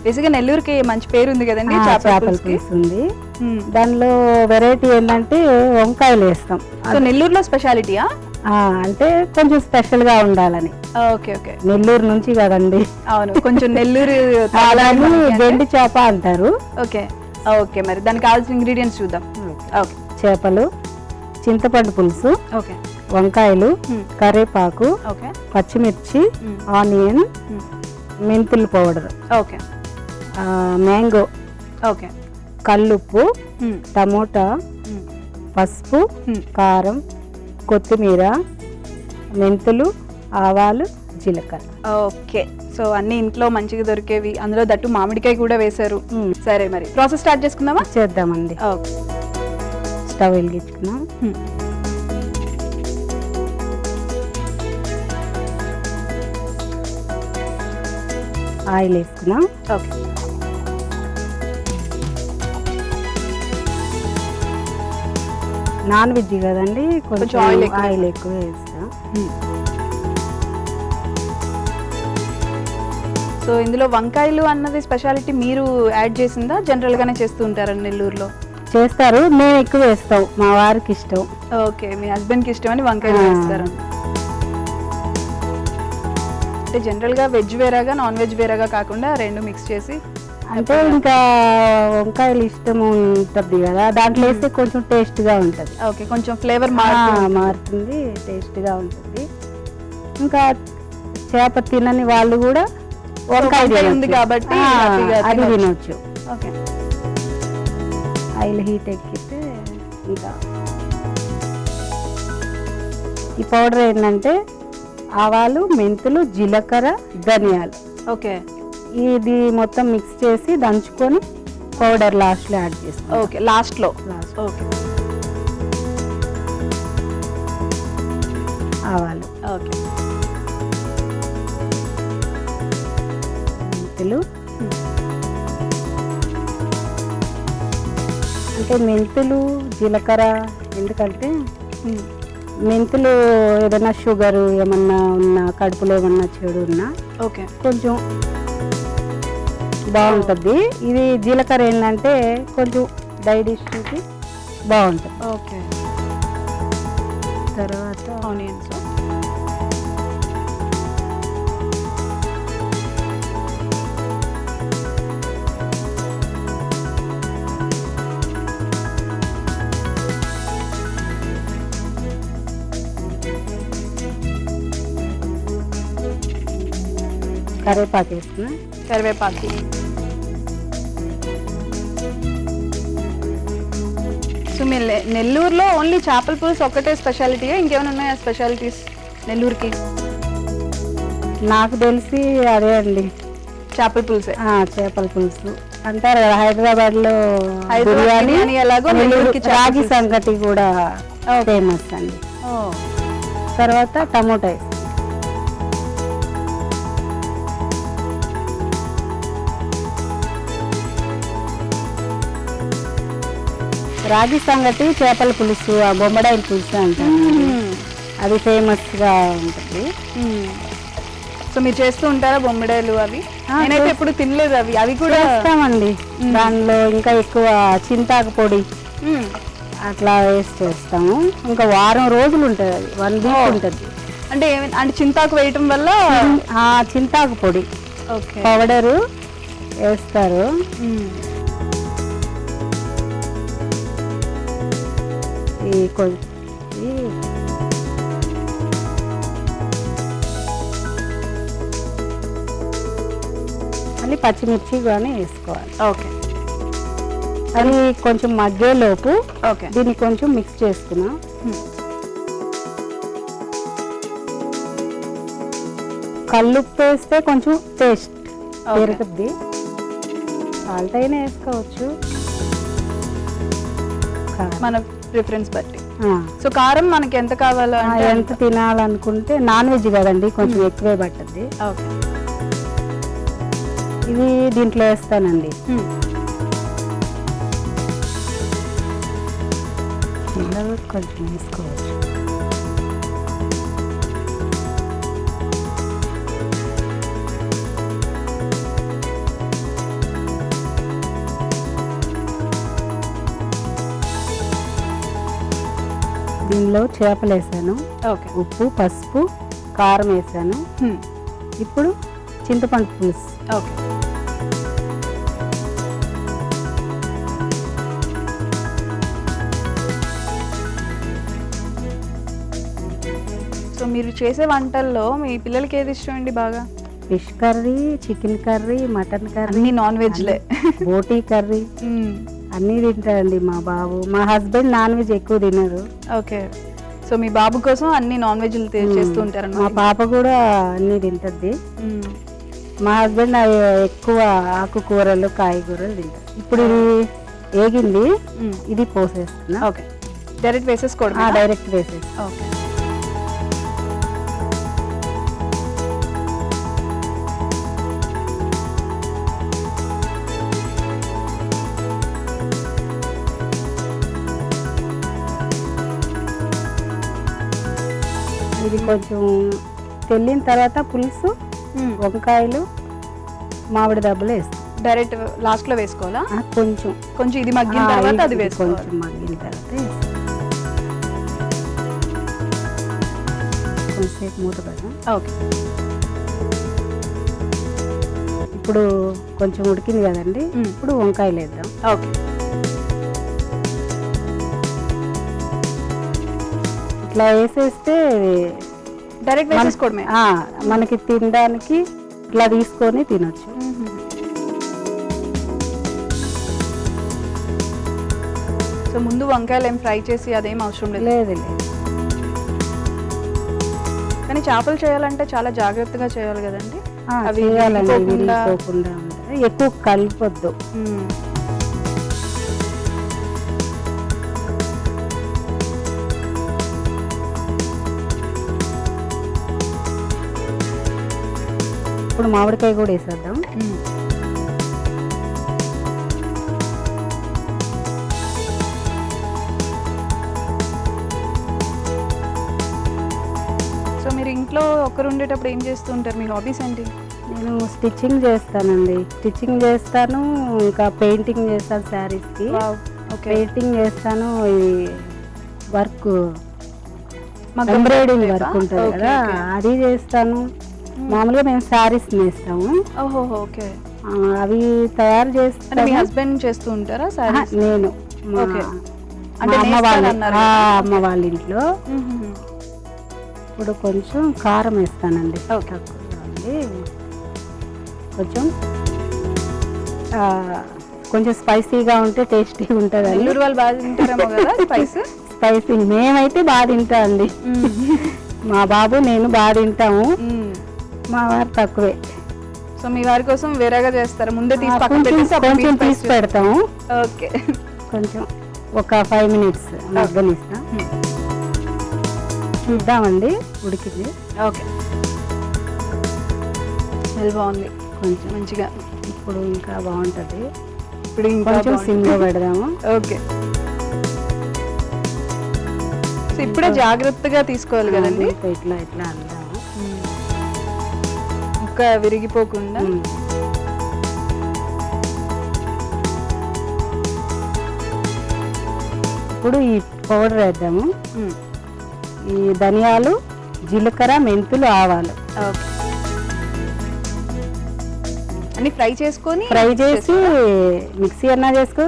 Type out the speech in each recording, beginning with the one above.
బేసిక్గా నెల్లూరుకి మంచి పేరు ఉంది కదండి చేపల పులుసు ఉంది. దానిలో వెరైటీ ఏంటంటే వంకాయలు వేస్తాం. సో నెల్లూరులో స్పెషాలిటీయా? అంటే కొంచెం స్పెషల్ గా ఉండాలని. Okay okay. నెల్లూరు నుంచి కదండి. అవును, కొంచెం నెల్లూరు గెండి చేప అంటారు. ఓకే ఓకే, మరి దానికి కావాల్సిన ఇంగ్రీడియంట్స్ చూద్దాం. ఓకే, చేపలు, చింతపండు పులుసు, ఓకే, వంకాయలు, కరివేపాకు, ఓకే, పచ్చిమిర్చి, ఆనియన్, మెంతుల పౌడర్, ఓకే, మ్యాంగో, ఓకే, కల్లుప్పు, టమోటా, పసుపు, కారం, కొత్తిమీర, మెంతులు, ఆవాలు, జీలకర్ర. ఓకే, సో అన్ని ఇంట్లో మంచిగా దొరికేవి, అందులో దట్టు మామిడికాయ కూడా వేశారు. సరే, మరి ప్రాసెస్ స్టార్ట్ చేసుకుందామా? చేద్దామండి. ఓకే, స్టవ్ వెలిగించుకున్నాం. ఆయిల్ వేసుకున్నాం. ఓకే, నాన్ వెజ్ కదండి, కొంచెం ఆయిల్ ఎక్కువ వేస్తాం. సో ఇందులో వంకాయలు అన్నది స్పెషాలిటీ మీరు యాడ్ చేసిందా, జనరల్ గానే చేస్తూ ఉంటారా నెల్లూరులో? చేస్తారు, మేము ఎక్కువ వేస్తాం, మా వారికి ఇష్టం. ఓకే, మీ హస్బెండ్ కి ఇష్టమని వంకాయలు వేస్తారు. అంటే జనరల్ గా వెజ్ వేరేగా నాన్ వెజ్ వేరేగా కాకుండా రెండు మిక్స్ చేసి, అంటే ఇంకా వంకాయలు ఇష్టం ఉంటుంది కదా, దాంట్లో వేస్తే కొంచెం టేస్ట్ గా ఉంటుంది. ఓకే, కొంచెం ఫ్లేవర్ మారుతుంది, టేస్ట్ గా ఉంటుంది. ఇంకా చేప తినని వాళ్ళు కూడా వంకాయ ఉంది కాబట్టి అది తినొచ్చు. ఓకే, ఆయిల్ హీట్ ఎక్కితే ఇంకా ఈ పౌడర్ ఏంటంటే ఆవాలు, మెంతులు, జీలకర్ర, ధనియాలు. ఓకే, ఇది మొత్తం మిక్స్ చేసి దంచుకొని పౌడర్ లాస్ట్ లో యాడ్ చేస్తాం. ఓకే, లాస్ట్ లో. ఓకే, ఆవాలు, ఓకే, మెంతులు. అంటే మెంతులు, జీలకర్ర ఎందుకంటే మెంతులు ఏదైనా షుగర్ ఏమన్నా ఉన్నా, కడుపులో ఏమన్నా చెడు ఉన్నా ఓకే కొంచెం బాగుంటుంది. ఇది జీలకర్ర ఏంటంటే కొంచెం డైజెషన్కి బాగుంటుంది. ఓకే, తర్వాత ఆనియన్స్. కరివేపాకు వేస్తున్నా. కరివేపాకు. సో మీ నెల్లూరులో ఓన్లీ చేపల పులుసు ఒక్కటే స్పెషాలిటీయా, ఇంకేమైనా ఉన్నాయా స్పెషాలిటీస్ నెల్లూరుకి? నాకు తెలిసి అదే అండి, చేపల పులుసే. చేపల పులుసు అంటారు కదా, హైదరాబాద్ లో బిర్యానీ ఎలాగో రాగి సంగటి కూడా ఫేమస్ అండి. తర్వాత టమోటా వేసి, రాగి సంగటి, చేపల పులుసు, బొమ్మడాయిల పులుసు అంటారు, అది ఫేమస్ గా ఉంటుంది. సో మీరు చేస్తూ ఉంటారా బొమ్మడాయిలు? అవి నేనైతే ఎప్పుడు తినలేదు. అవి కూడా చేస్తామండి. దానిలో ఇంకా ఎక్కువ చింతాకు పొడి అట్లా వేసి చేస్తాము. ఇంకా వారం రోజులు ఉంటుంది, అది 1 వీక్ ఉంటుంది. అంటే అంటే చింతాకు వేయటం వల్ల చింతాకు పొడి పౌడరు వేస్తారు. మళ్ళీ పచ్చిమిర్చి కానీ వేసుకోవాలి. ఓకే, అది కొంచెం మగ్గేలోపు ఓకే దీన్ని కొంచెం మిక్స్ చేసుకున్నాం. కల్లుప్పు వేస్తే కొంచెం టేస్ట్ పెరుగుద్ది, సాల్ట్ అయినా వేసుకోవచ్చు మన ప్రిఫరెన్స్ బట్టి. సో కారం మనకి ఎంత కావాలో, ఎంత తినాలనుకుంటే, నాన్ వెజ్ కదండి కొంచెం ఎక్కువే పట్టుద్ది. ఓకే, ఇది దీంట్లో వేస్తానండి. కొంచెం వేసుకోవచ్చు. అందులో చేపలు వేసాను, ఓకే. ఉప్పు, పసుపు, కారం వేసాను. ఇప్పుడు చింతపండు పులుసు. ఓకే. సో మీరు చేసే వంటల్లో మీ పిల్లలకి ఏది ఇష్టం అండి బాగా? Fish curry, chicken curry, mutton curry, అన్ని నాన్ వెజ్లే. బోటీ కర్రీ అన్నీ తింటారండి మా బాబు. మా హస్బెండ్ నాన్ వెజ్ ఎక్కువ తినరు. ఓకే. సో మీ బాబు కోసం అన్ని నాన్ వెజ్లు చేస్తూ ఉంటారు. మా పాప కూడా అన్నీ తింటుంది. మా హస్బెండ్ ఎక్కువ ఆకుకూరలు, కాయగూరలు తింటారు. ఇప్పుడు ఇది ఏగింది, ఇది పోసేస్తున్నా. ఓకే. డైరెక్ట్ వేసేసుకోవడం? డైరెక్ట్ వేసేసి. ఓకే. ఇది కొంచెం తెల్లిన తర్వాత పులుసు, వంకాయలు, మామిడి దబ్బలు వేస్తాం. డైరెక్ట్ లాస్ట్ లో వేసుకోవాలా? కొంచెం కొంచెం ఇది మగ్గిన తర్వాత అది వేసుకోవాలి. కొంచెం మగ్గిన తర్వాత కొంచెంసేపు మూత పెడదాం. ఓకే. ఇప్పుడు కొంచెం ఉడికింది కదండి, ఇప్పుడు వంకాయలు వేద్దాం. ఓకే. ఇట్లా వేసేస్తే డైరెక్ట్ వేసేసుకోవడమే. మనకి తినడానికి ఇట్లా తీసుకొని తినొచ్చు. సో ముందు వంకాయలు ఏం ఫ్రై చేసి అదేం అవసరం లేదు? లేదు. కానీ చేపలు చేయాలంటే చాలా జాగ్రత్తగా చేయాలి కదండి. అవి విరిగిపోకుండా ఎక్కువ కలిపొద్దు. ఇప్పుడు మామిడికాయ కూడా వేసేద్దాం. సో మీరు ఇంట్లో ఒక్కరు ఉండేటప్పుడు ఏం చేస్తూ ఉంటారు? మీ హాబీస్ ఏంటి? నేను స్టిచ్చింగ్ చేస్తానండి. స్టిచ్చింగ్ చేస్తాను, ఇంకా పెయింటింగ్ చేస్తాను శారీస్కి. పెయింటింగ్ చేస్తాను, ఈ వర్క్ ఎంబ్రాయిడింగ్ వర్క్ ఉంటుంది కదా అది చేస్తాను. మామూలుగా మేము శారీస్ నేస్తాము. ఓకే. అవి తయారు చేస్తాను. మీ హస్బెండ్ చేస్తూ ఉంటారా? నేను అమ్మ వాళ్ళ ఇంట్లో. ఇప్పుడు కొంచెం కారం వేస్తానండి. కొంచెం స్పైసీగా ఉంటే టేస్టీగా ఉంటుంది. వాళ్ళు బాగా తింటారేమో కదా స్పైసీ. మేమైతే బాగా తింటాం అండి. మా బాబు నేను బాగా తింటాము, మా వారు తక్కువే. సో మీ వారి కోసం వేరేగా చేస్తారా? ముందే తీసి కొంచెం తీసి పెడతాము. ఓకే. కొంచెం ఒక 5 minutes మగ్గనిస్తాం. చూద్దామండి, ఉడికింది. ఓకే. స్మెల్ బాగుంది కొంచెం మంచిగా. ఇప్పుడు ఇంకా బాగుంటుంది. ఇప్పుడు కొంచెం సిమ్లో పెడదాము. ఓకే. సో ఇప్పుడే జాగ్రత్తగా తీసుకోవాలి కదండి. ఇట్లా ఇట్లా అందాము, ముక్క విరిగిపోకుండా. ఇప్పుడు ఈ పౌడర్ వేద్దాము. ఈ ధనియాలు, జీలకర్ర, మెంతులు, ఆవాలు అన్ని ఫ్రై చేసుకొని చేసి మిక్సీ అన్నా చేసుకో,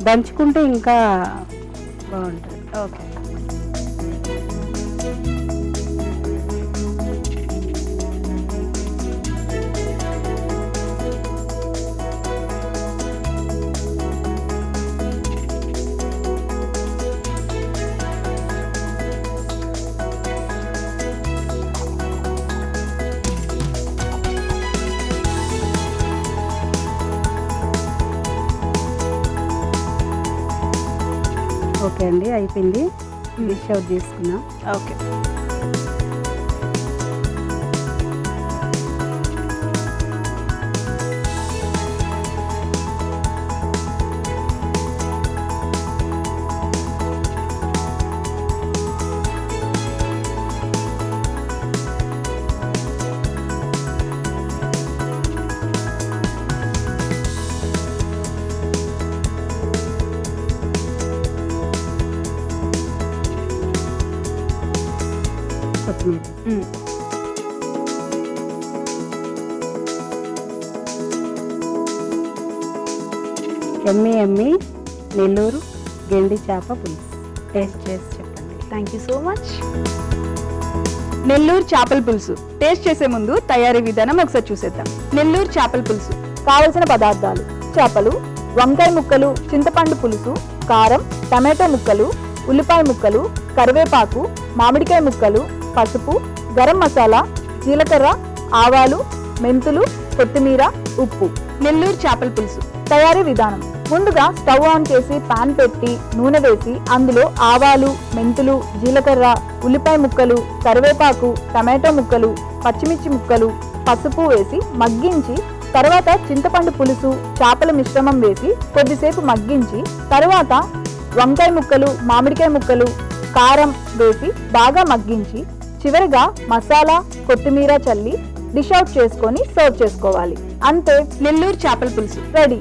దంచుకుంటే ఇంకా బాగుంటుంది. ఓకే. ఓకే అండి, అయిపోయింది. డిష్ అవుట్ చేసుకున్నాం. ఓకే. ఎమ్మి నెల్లూరు గెండి చేప పులుసు. టేస్ట్ చేసి చెప్పండి. Thank you so much. Nellore చేపల పులుసు టేస్ట్ చేసే ముందు తయారీ విధానం ఒకసారి చూసేద్దాం. నెల్లూరు చేపల పులుసు కావలసిన పదార్థాలు: చేపలు, వంకాయ ముక్కలు, చింతపండు పులుసు, కారం, టమాటో ముక్కలు, ఉల్లిపాయ ముక్కలు, కరివేపాకు, మామిడికాయ ముక్కలు, పసుపు, గరం మసాలా, జీలకర్ర, ఆవాలు, మెంతులు, కొత్తిమీర, ఉప్పు. నెల్లూరు చేపల పులుసు తయారీ విధానం: ముందుగా స్టవ్ ఆన్ చేసి పాన్ పెట్టి నూనె వేసి అందులో ఆవాలు, మెంతులు, జీలకర్ర, ఉల్లిపాయ ముక్కలు, కరివేపాకు, టమాటో ముక్కలు, పచ్చిమిర్చి ముక్కలు, పసుపు వేసి మగ్గించి తర్వాత చింతపండు పులుసు, చేపల మిశ్రమం వేసి కొద్దిసేపు మగ్గించి తర్వాత వంకాయ ముక్కలు, మామిడికాయ ముక్కలు, కారం వేసి బాగా మగ్గించి చివరిగా మసాలా, కొత్తిమీర చల్లి డిష్ అవుట్ చేసుకొని సర్వ్ చేసుకోవాలి. అంతే, నెల్లూరు చేపల పులుసు రెడీ.